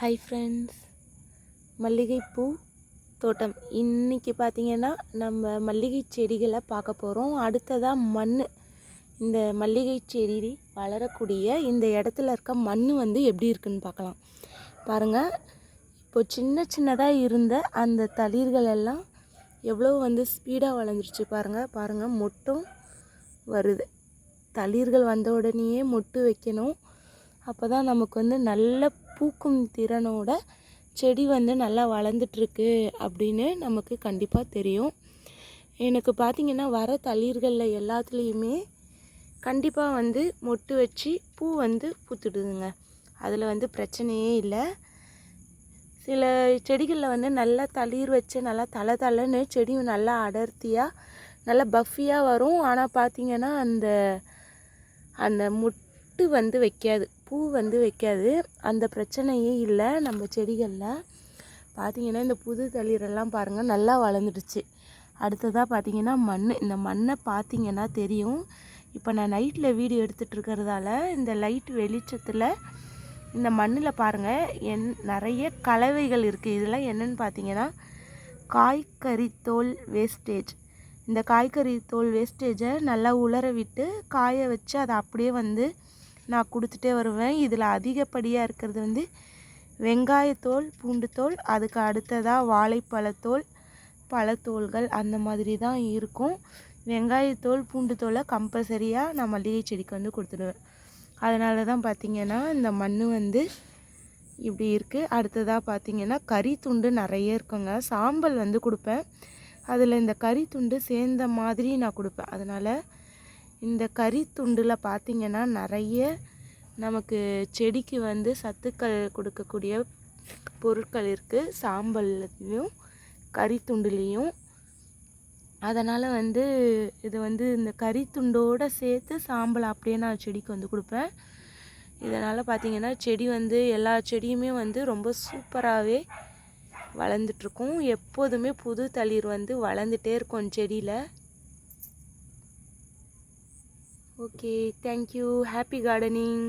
Hi friends, மல்லிகைப்பூ தோட்டம். இன்றைக்கி பார்த்திங்கன்னா நம்ம மல்லிகை செடிகளை பார்க்க போகிறோம். அடுத்ததாக மண், இந்த மல்லிகை செடி வளரக்கூடிய இந்த இடத்துல இருக்க மண் வந்து எப்படி இருக்குன்னு பார்க்கலாம். பாருங்கள், இப்போ சின்ன சின்னதாக இருந்த அந்த தளிர்கள் எல்லாம் எவ்வளோ வந்து ஸ்பீடாக வளர்ந்துருச்சு பாருங்கள். மொட்டும் வருது. தளிர்கள் வந்த உடனேயே மொட்டு வைக்கணும். அப்போ தான் நமக்கு வந்து நல்ல பூக்கும் திறனோட செடி வந்து நல்லா வளர்ந்துட்டுருக்கு அப்படின்னு நமக்கு கண்டிப்பாக தெரியும். எனக்கு பார்த்திங்கன்னா வர தளிர்களில் எல்லாத்துலேயுமே கண்டிப்பாக வந்து மொட்டு வச்சு பூ வந்து பூத்துடுதுங்க. அதில் வந்து பிரச்சனையே இல்லை. சில செடிகளில் வந்து நல்லா தளிர் வச்சு நல்லா தளன்னு செடியும் நல்லா அடர்த்தியாக நல்லா பஃபியாக வரும். ஆனால் பார்த்திங்கன்னா அந்த மொட்டு வந்து வைக்காது, பூ வந்து வைக்காது. அந்த பிரச்சனையே இல்லை நம்ம செடிகளில். பார்த்திங்கன்னா இந்த புது தளிரெல்லாம் பாருங்கள் நல்லா வளர்ந்துடுச்சு. அடுத்ததாக பார்த்திங்கன்னா மண். இந்த மண்ணை பார்த்திங்கன்னா தெரியும். இப்போ நான் நைட்டில் வீடியோ எடுத்துகிட்ருக்கிறதால இந்த லைட் வெளிச்சத்தில் இந்த மண்ணில் பாருங்கள் நிறைய கலவைகள் இருக்குது. இதெல்லாம் என்னென்னு பார்த்திங்கன்னா காய்கறி தோல் வேஸ்டேஜ். இந்த காய்கறி தோல் வேஸ்டேஜை நல்லா உலர விட்டு காய வச்சு அதை அப்படியே வந்து நான் கொடுத்துட்டே வருவேன். இதில் அதிகப்படியாக இருக்கிறது வந்து வெங்காயத்தோல், பூண்டுத்தோல், அதுக்கு அடுத்ததாக வாழைப்பழத்தோல், பழத்தோல்கள் அந்த மாதிரி தான் இருக்கும். வெங்காயத்தோல், பூண்டுத்தோலை கம்பல்சரியாக நான் மல்லிகை செடிக்கு வந்து கொடுத்துடுவேன். அதனால தான் பார்த்திங்கன்னா இந்த மண் வந்து இப்படி இருக்குது. அடுத்ததாக பார்த்திங்கன்னா கறி துண்டு நிறைய இருக்குங்க. சாம்பல் வந்து கொடுப்பேன், அதில் இந்த கறி துண்டு சேர்ந்த மாதிரி நான் கொடுப்பேன். அதனால் இந்த கறி துண்டில் பார்த்திங்கன்னா நிறைய நமக்கு செடிக்கு வந்து சத்துக்கள் கொடுக்கக்கூடிய பொருட்கள் இருக்குது, சாம்பல்லையும் கறி துண்டுலேயும். அதனால் வந்து இது வந்து இந்த கறி துண்டோடு சேர்த்து சாம்பல் அப்படியே நான் செடிக்கு வந்து கொடுப்பேன். இதனால் பார்த்திங்கன்னா செடி வந்து எல்லா செடியுமே வந்து ரொம்ப சூப்பராகவே வளர்ந்துட்டுருக்கும். எப்போதுமே புது தளிர் வந்து வளர்ந்துட்டே இருக்கும் செடியில். Okay, thank you. Happy gardening.